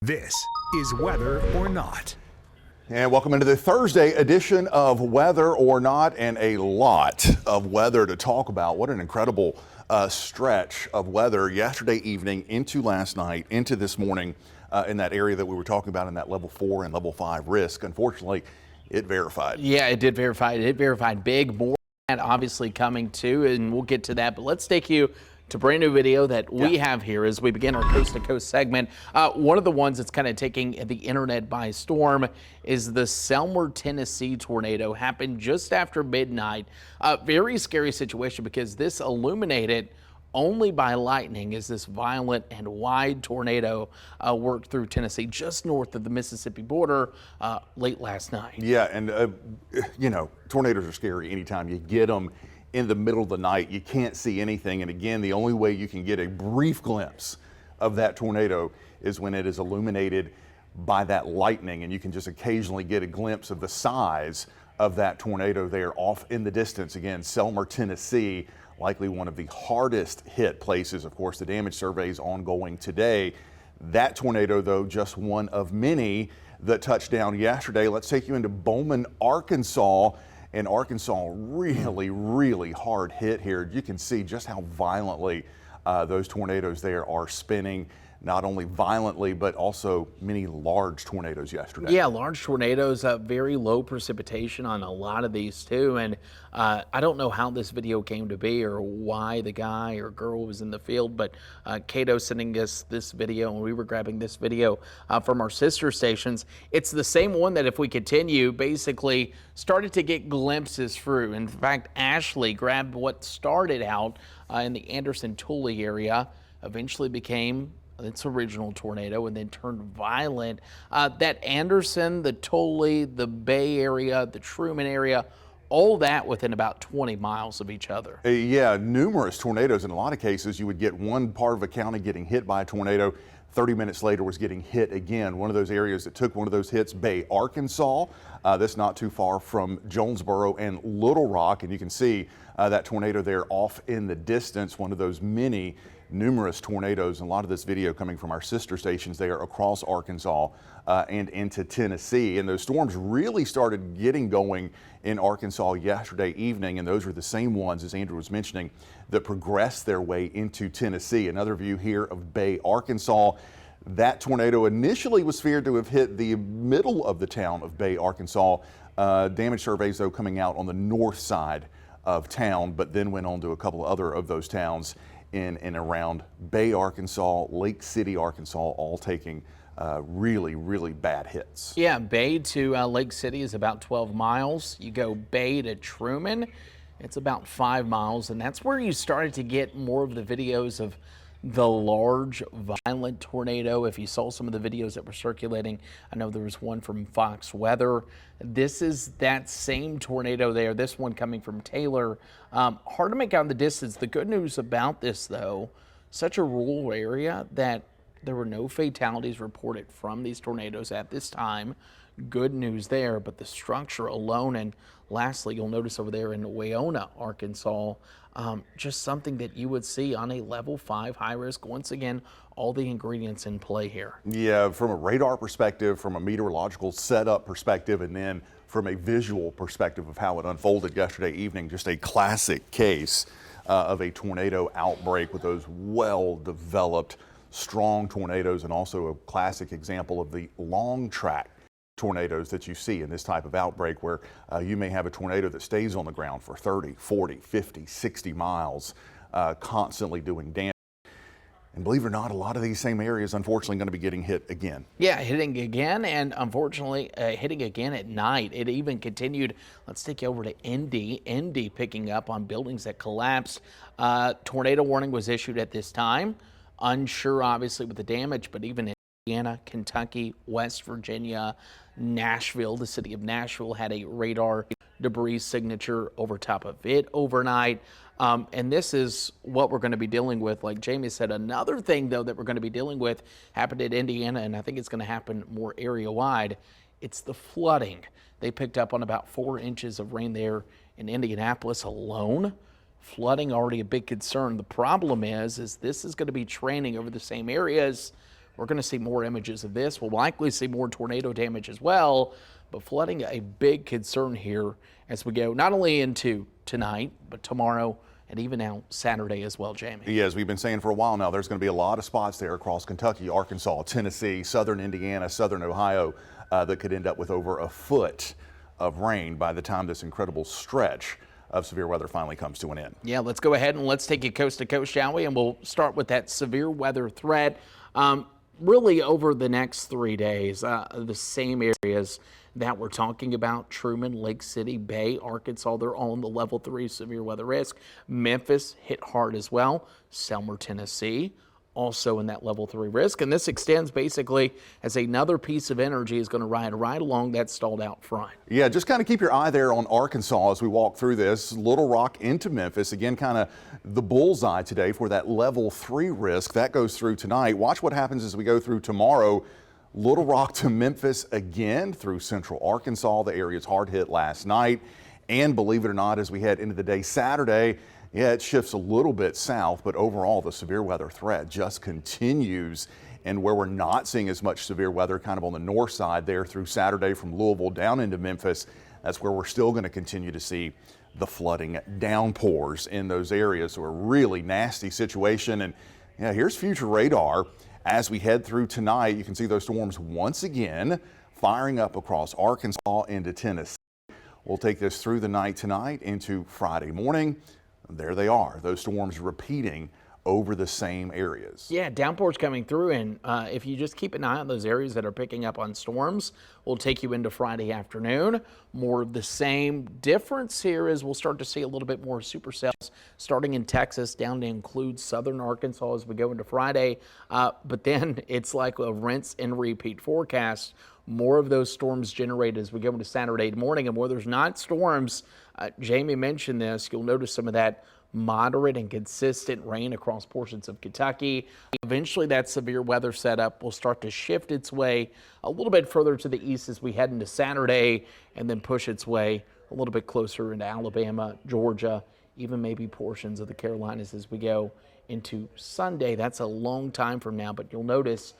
This is Weather or Not. And welcome into the Thursday edition of Weather or Not, and a lot of weather to talk about. What an incredible stretch of weather yesterday evening into last night, into this morning in that area that we were talking about in that level 4 and level 5 risk. Unfortunately, it verified. Yeah, it did verify. It verified big, more and obviously coming too, and we'll get to that. But let's take you to a brand new video that we have here as we begin our coast to coast segment. One of the ones that's kind of taking the internet by storm is the Selmer, Tennessee tornado. Happened just after midnight. Very scary situation because this illuminated only by lightning as this violent and wide tornado worked through Tennessee just north of the Mississippi border late last night. Yeah, and you know, tornadoes are scary anytime you get them in the middle of the night. You can't see anything, and again, the only way you can get a brief glimpse of that tornado is when it is illuminated by that lightning, and you can just occasionally get a glimpse of the size of that tornado there off in the distance. Again, Selmer, Tennessee, likely one of the hardest hit places. Of course, the damage survey is ongoing today. That tornado, though, just one of many that touched down yesterday. Let's take you into Bowman, Arkansas. In Arkansas, really hard hit here. You can see just how violently those tornadoes there are spinning. Not only violently, but also many large tornadoes yesterday. Yeah, large tornadoes, very low precipitation on a lot of these too. And I don't know how this video came to be or why the guy or girl was in the field, but Cato sending us this video, and we were grabbing this video from our sister stations. It's the same one that, if we continue, basically started to get glimpses through. In fact, Ashley grabbed what started out in the Anderson-Tully area, eventually became its original tornado, and then turned violent. That Anderson, the Tully, the Bay area, the Truman area, all that within about 20 miles of each other. Yeah, numerous tornadoes. In a lot of cases, you would get one part of a county getting hit by a tornado. 30 minutes later was getting hit again. One of those areas that took one of those hits, Bay, Arkansas. That's not too far from Jonesboro and Little Rock, and you can see that tornado there off in the distance. One of those numerous tornadoes, and a lot of this video coming from our sister stations there across Arkansas and into Tennessee. And those storms really started getting going in Arkansas yesterday evening, and those were the same ones, as Andrew was mentioning, that progressed their way into Tennessee. Another view here of Bay, Arkansas. That tornado initially was feared to have hit the middle of the town of Bay, Arkansas. Damage surveys, though, coming out on the north side of town, but then went on to a couple other of those towns in and around Bay, Arkansas, Lake City, Arkansas, all taking really bad hits. Yeah, Bay to Lake City is about 12 miles. You go Bay to Truman, it's about 5 miles, and that's where you started to get more of the videos of the large, violent tornado. If you saw some of the videos that were circulating, I know there was one from Fox Weather. This is that same tornado there, this one coming from Taylor. Hard to make out the distance. The good news about this, though, such a rural area that there were no fatalities reported from these tornadoes at this time. Good news there, but the structure alone, and lastly, you'll notice over there in Wayona, Arkansas, just something that you would see on a level 5 high risk. Once again, all the ingredients in play here. Yeah, from a radar perspective, from a meteorological setup perspective, and then from a visual perspective of how it unfolded yesterday evening, just a classic case of a tornado outbreak with those well-developed, strong tornadoes, and also a classic example of the long track tornadoes that you see in this type of outbreak, where you may have a tornado that stays on the ground for 30, 40, 50, 60 miles, constantly doing damage. And believe it or not, a lot of these same areas, unfortunately, going to be getting hit again. Yeah, hitting again, and unfortunately, hitting again at night. It even continued. Let's take you over to Indy. Indy picking up on buildings that collapsed. Tornado warning was issued at this time. Unsure, obviously, with the damage, but even in Indiana, Kentucky, West Virginia, Nashville, the city of Nashville had a radar debris signature over top of it overnight. And this is what we're going to be dealing with. Like Jamie said, another thing, though, that we're going to be dealing with happened in Indiana, and I think it's going to happen more area-wide. It's the flooding. They picked up on about 4 inches of rain there in Indianapolis alone. Flooding already a big concern. The problem is this is going to be training over the same areas we're going to see more images of this. We'll likely see more tornado damage as well, but flooding a big concern here as we go not only into tonight, but tomorrow and even now Saturday as well, Jamie. Yeah, as we've been saying for a while now, there's going to be a lot of spots there across Kentucky, Arkansas, Tennessee, southern Indiana, southern Ohio that could end up with over a foot of rain by the time this incredible stretch of severe weather finally comes to an end. Yeah, let's go ahead and let's take it coast to coast, shall we? And we'll start with that severe weather threat. Really over the next 3 days, the same areas that we're talking about, Truman, Lake City, Bay, Arkansas, they're all in the level 3 severe weather risk. Memphis hit hard as well. Selmer, Tennessee, also in that level 3 risk. And this extends basically as another piece of energy is going to ride right along that stalled out front. Yeah, just kind of keep your eye there on Arkansas as we walk through this. Little Rock into Memphis, again, kind of the bullseye today for that level 3 risk. That goes through tonight. Watch what happens as we go through tomorrow. Little Rock to Memphis again through central Arkansas. The area's hard hit last night. And believe it or not, as we head into the day Saturday, yeah, it shifts a little bit south, but overall the severe weather threat just continues. And where we're not seeing as much severe weather, kind of on the north side there through Saturday from Louisville down into Memphis, that's where we're still going to continue to see the flooding downpours in those areas. So a really nasty situation. And yeah, here's future radar. As we head through tonight, you can see those storms once again firing up across Arkansas into Tennessee. We'll take this through the night tonight into Friday morning. There they are, those storms repeating over the same areas. Yeah, downpours coming through, and if you just keep an eye on those areas that are picking up on storms, we'll take you into Friday afternoon. More of the same. Difference here is we'll start to see a little bit more supercells starting in Texas down to include southern Arkansas as we go into Friday. But then it's like a rinse and repeat forecast. More of those storms generated as we go into Saturday morning, and where there's not storms, Jamie mentioned this, you'll notice some of that moderate and consistent rain across portions of Kentucky. Eventually that severe weather setup will start to shift its way a little bit further to the east as we head into Saturday, and then push its way a little bit closer into Alabama, Georgia, even maybe portions of the Carolinas as we go into Sunday. That's a long time from now, but you'll notice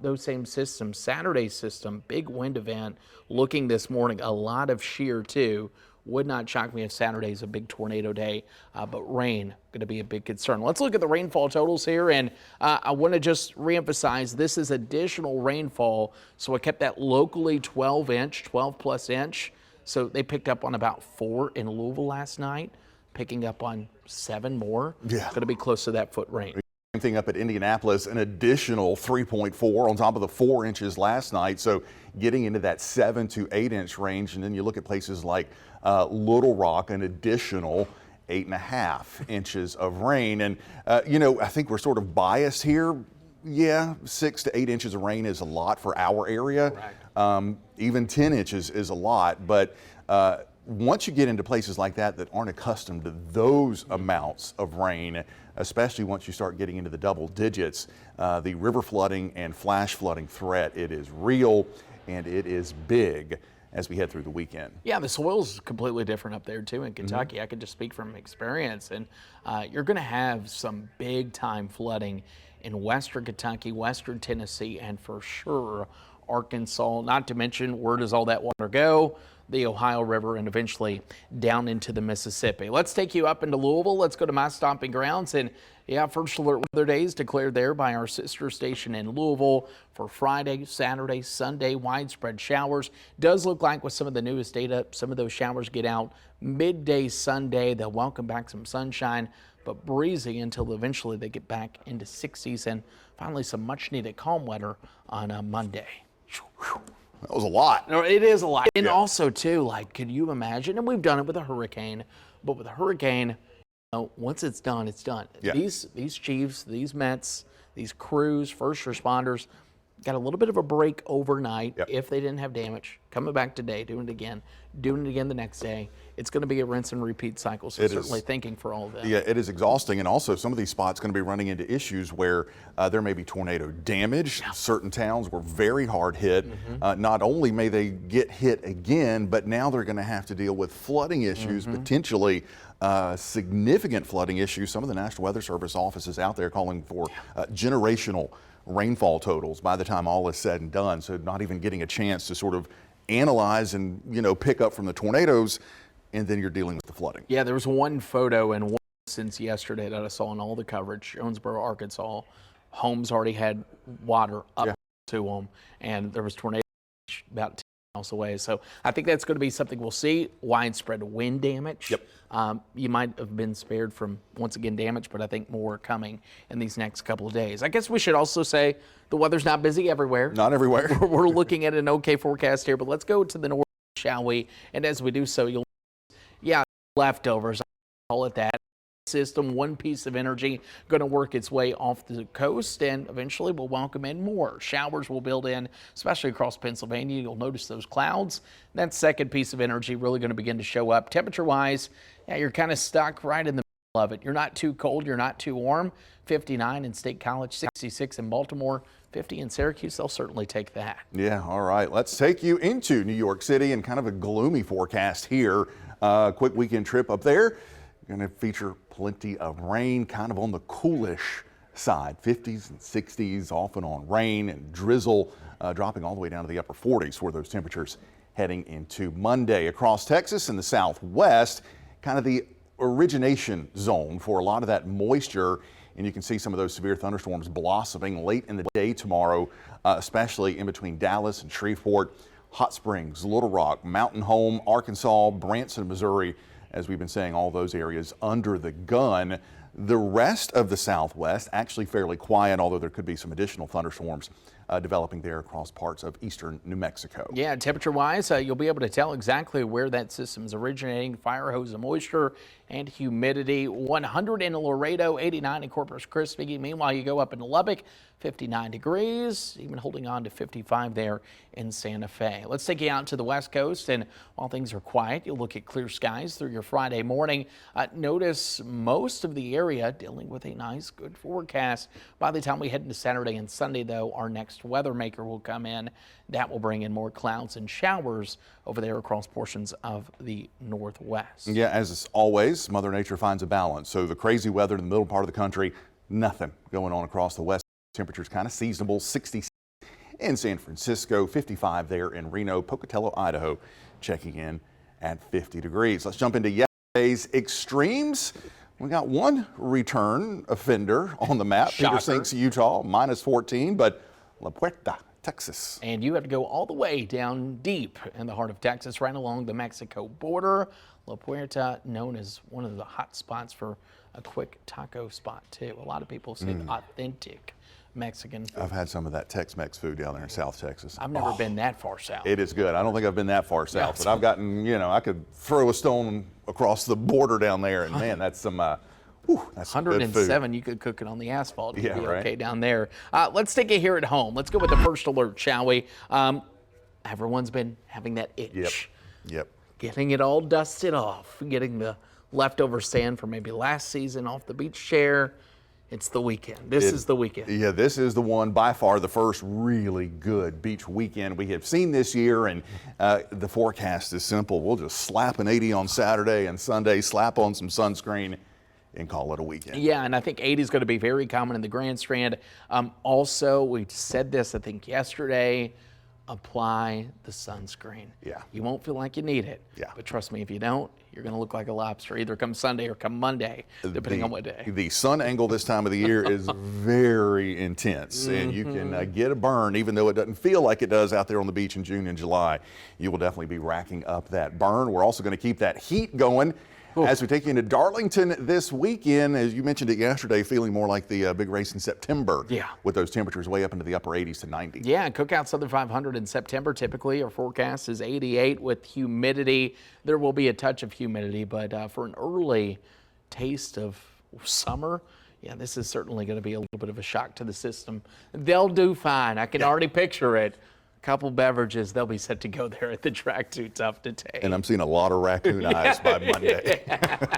those same systems, Saturday's system, big wind event looking this morning, a lot of shear too. Would not shock me if Saturday's a big tornado day, but rain going to be a big concern. Let's look at the rainfall totals here, and I want to just reemphasize this is additional rainfall, so I kept that locally 12 plus inch. So they picked up on about 4 in Louisville last night, picking up on 7 more. Yeah. Going to be close to that foot rain. Same thing up at Indianapolis, an additional 3.4 on top of the 4 inches last night. So getting into that 7 to 8 inch range. And then you look at places like Little Rock, an additional 8.5 inches of rain. And, you know, I think we're sort of biased here. Yeah, 6 to 8 inches of rain is a lot for our area. Right. Even 10 inches is a lot. But once you get into places like that that aren't accustomed to those amounts of rain, especially once you start getting into the double digits, the river flooding and flash flooding threat, it is real and it is big as we head through the weekend. Yeah, the soil's completely different up there too in Kentucky. I can just speak from experience, and you're going to have some big time flooding in western Kentucky, western Tennessee, and for sure Arkansas, not to mention where does all that water go? The Ohio River and eventually down into the Mississippi. Let's take you up into Louisville. Let's go to my stomping grounds. And yeah, first alert weather days declared there by our sister station in Louisville for Friday, Saturday, Sunday, widespread showers. Does look like with some of the newest data, some of those showers get out midday Sunday. They'll welcome back some sunshine, but breezy until eventually they get back into 60s and finally some much needed calm weather on a Monday. That was a lot. No, it is a lot. And also, too, like, could you imagine? And we've done it with a hurricane, but with a hurricane, once it's done, it's done. Yeah. These chiefs, these Mets, these crews, first responders, got a little bit of a break overnight if they didn't have damage. Coming back today, doing it again the next day. It's going to be a rinse and repeat cycle, so certainly thinking for all of that. Yeah, it is exhausting, and also some of these spots going to be running into issues where there may be tornado damage. Yeah. Certain towns were very hard hit. Not only may they get hit again, but now they're going to have to deal with flooding issues, potentially significant flooding issues. Some of the National Weather Service offices out there calling for generational rainfall totals by the time all is said and done. So not even getting a chance to sort of analyze and, pick up from the tornadoes, and then you're dealing with the flooding. Yeah, there was one photo and one since yesterday that I saw in all the coverage. Jonesboro, Arkansas, homes already had water up to them, and there was tornadoes about 10 miles away. So I think that's going to be something we'll see. Widespread wind damage. Yep. You might have been spared from, once again, damage, but I think more coming in these next couple of days. I guess we should also say the weather's not busy everywhere. Not everywhere. We're looking at an okay forecast here, but let's go to the north, shall we? And as we do so, leftovers, I'll call it that. System, one piece of energy going to work its way off the coast, and eventually we'll welcome in more. Showers will build in, especially across Pennsylvania. You'll notice those clouds. That second piece of energy really going to begin to show up. Temperature-wise, you're kind of stuck right in the middle of it. You're not too cold, you're not too warm. 59 in State College, 66 in Baltimore, 50 in Syracuse. They'll certainly take that. Yeah, all right. Let's take you into New York City and kind of a gloomy forecast here. Quick weekend trip up there. Going to feature plenty of rain, kind of on the coolish side, 50s and 60s, off and on rain and drizzle, dropping all the way down to the upper 40s for those temperatures heading into Monday. Across Texas and the Southwest, kind of the origination zone for a lot of that moisture, and you can see some of those severe thunderstorms blossoming late in the day tomorrow, especially in between Dallas and Shreveport, Hot Springs, Little Rock, Mountain Home, Arkansas, Branson, Missouri. As we've been saying, all those areas under the gun. The rest of the Southwest actually fairly quiet, although there could be some additional thunderstorms developing there across parts of eastern New Mexico. Yeah, temperature-wise, you'll be able to tell exactly where that system is originating. Fire hose of moisture and humidity. 100 in Laredo, 89 in Corpus Christi. Meanwhile, you go up in Lubbock, 59 degrees, even holding on to 55 there in Santa Fe. Let's take you out to the West Coast, and while things are quiet, you'll look at clear skies through your Friday morning. Notice most of the area dealing with a nice, good forecast. By the time we head into Saturday and Sunday, though, our next weather maker will come in. That will bring in more clouds and showers over there across portions of the Northwest. Yeah, as always, Mother Nature finds a balance. So the crazy weather in the middle part of the country, nothing going on across the West. Temperatures kind of seasonable, 60 in San Francisco, 55 there in Reno, Pocatello, Idaho, checking in at 50 degrees. Let's jump into yesterday's extremes. We got one return offender on the map. Shocker. Peter Sinks, Utah, minus 14, but La Puerta, Texas. And you have to go all the way down deep in the heart of Texas, right along the Mexico border. La Puerta, known as one of the hot spots for a quick taco spot, too. A lot of people say authentic Mexican food. I've had some of that Tex-Mex food down there in South Texas. I've never been that far south. It is good. I don't think I've been that far south, but I've gotten, I could throw a stone across the border down there, and man, that's some, that's 107, you could cook it on the asphalt. It'd be right. okay down there. Let's take it here at home. Let's go with the first alert, shall we? Everyone's been having that itch. Yep. Getting it all dusted off, getting the leftover sand from maybe last season off the beach chair. It's the weekend. This is the weekend. Yeah, this is the one, by far the first really good beach weekend we have seen this year, and the forecast is simple. We'll just slap an 80 on Saturday and Sunday, slap on some sunscreen, and call it a weekend. Yeah, and I think 80 is going to be very common in the Grand Strand. Also, we said this, I think, yesterday, apply the sunscreen. Yeah. You won't feel like you need it. Yeah. But trust me, if you don't, you're going to look like a lobster either come Sunday or come Monday, depending on what day. The sun angle this time of the year is very intense, and you can get a burn, even though it doesn't feel like it does out there on the beach in June and July. You will definitely be racking up that burn. We're also going to keep that heat going. As we take you into Darlington this weekend, as you mentioned it yesterday, feeling more like the big race in September. Yeah. With those temperatures way up into the upper 80s to 90. Yeah, Cookout Southern 500 in September. Typically, our forecast is 88 with humidity. There will be a touch of humidity, but for an early taste of summer, yeah, this is certainly going to be a little bit of a shock to the system. They'll do fine. I can already picture it. Couple beverages, they'll be set to go there at the track. Too tough to take. And I'm seeing a lot of raccoon eyes by Monday,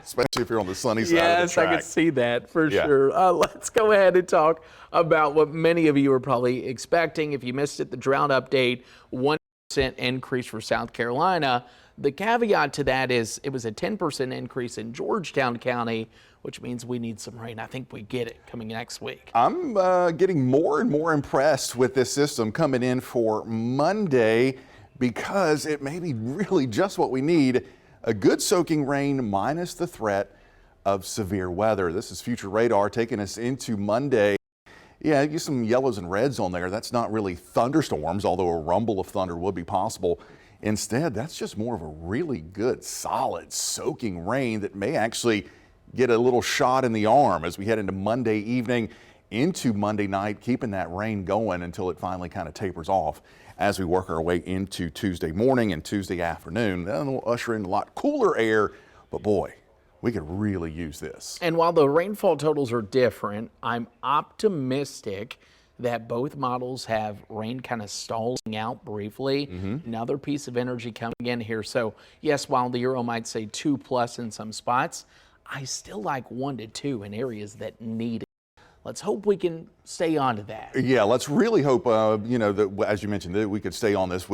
especially if you're on the sunny side of the Yes, track. I can see that for sure. Let's go ahead and talk about what many of you are probably expecting. If you missed it, the drought update, 1% increase for South Carolina. The caveat to that is it was a 10% increase in Georgetown County, which means we need some rain. I think we get it coming next week. I'm getting more and more impressed with this system coming in for Monday because it may be really just what we need. A good soaking rain minus the threat of severe weather. This is future radar taking us into Monday. Yeah, get some yellows and reds on there. That's not really thunderstorms, although a rumble of thunder would be possible. Instead, that's just more of a really good, solid, soaking rain that may actually get a little shot in the arm as we head into Monday evening, into Monday night, keeping that rain going until it finally kind of tapers off as we work our way into Tuesday morning and Tuesday afternoon. Then we'll usher in a lot cooler air, but boy, we could really use this. And while the rainfall totals are different, I'm optimistic that both models have rain kind of stalling out briefly. Another piece of energy coming in here. So yes, while the Euro might say 2+ in some spots, I still like 1 to 2 in areas that need it. Let's hope we can stay on to that. Yeah, let's really hope, that, as you mentioned, that we could stay on this.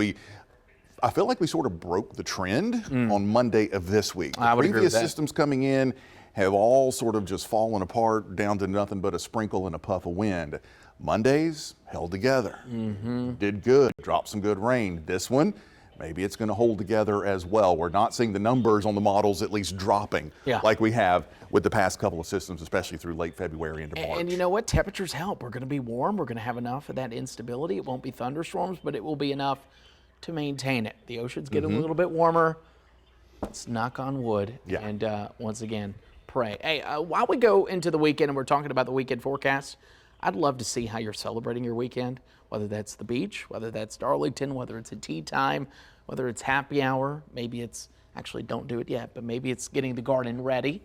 I feel like we sort of broke the trend on Monday of this week. I would agree with previous that. systems coming in have all sort of just fallen apart down to nothing but a sprinkle and a puff of wind. Mondays held together, did good, dropped some good rain. This one, maybe it's going to hold together as well. We're not seeing the numbers on the models at least dropping like we have with the past couple of systems, especially through late February into March. And you know what? Temperatures help. We're going to be warm. We're going to have enough of that instability. It won't be thunderstorms, but it will be enough to maintain it. The ocean's getting a little bit warmer. Let's knock on wood. Yeah. And once again, pray. Hey, while we go into the weekend and we're talking about the weekend forecast, I'd love to see how you're celebrating your weekend, whether that's the beach, whether that's Darlington, whether it's a tea time, whether it's happy hour. Maybe it's actually, don't do it yet, but maybe it's getting the garden ready.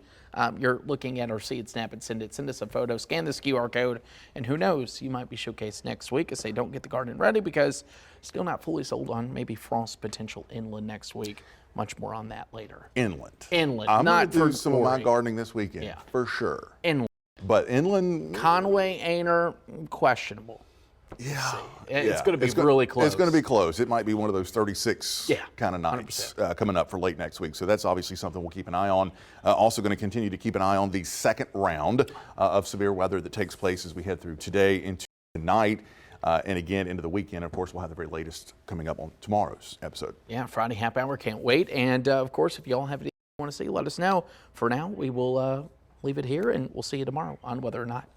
You're looking at our See It, Snap It, Send It. Send us a photo, scan this QR code, and who knows, you might be showcased next week and say, don't get the garden ready because still not fully sold on maybe frost potential inland next week. Much more on that later. Inland. Inland, I'm not going to do for some of my glory. gardening this weekend, Yeah. for sure. Inland. But inland, Conway, Aner, questionable. yeah. It's going to be really close. It's going to be close. It might be one of those 36 Yeah, kind of nights coming up for late next week. So that's obviously something we'll keep an eye on. Also going to continue to keep an eye on the second round of severe weather that takes place as we head through today into tonight. And again, into the weekend. Of course, we'll have the very latest coming up on tomorrow's episode. Yeah, Friday happy hour. Can't wait. And of course, if y'all have anything you want to see, let us know. For now, we will leave it here and we'll see you tomorrow on Whether or Not.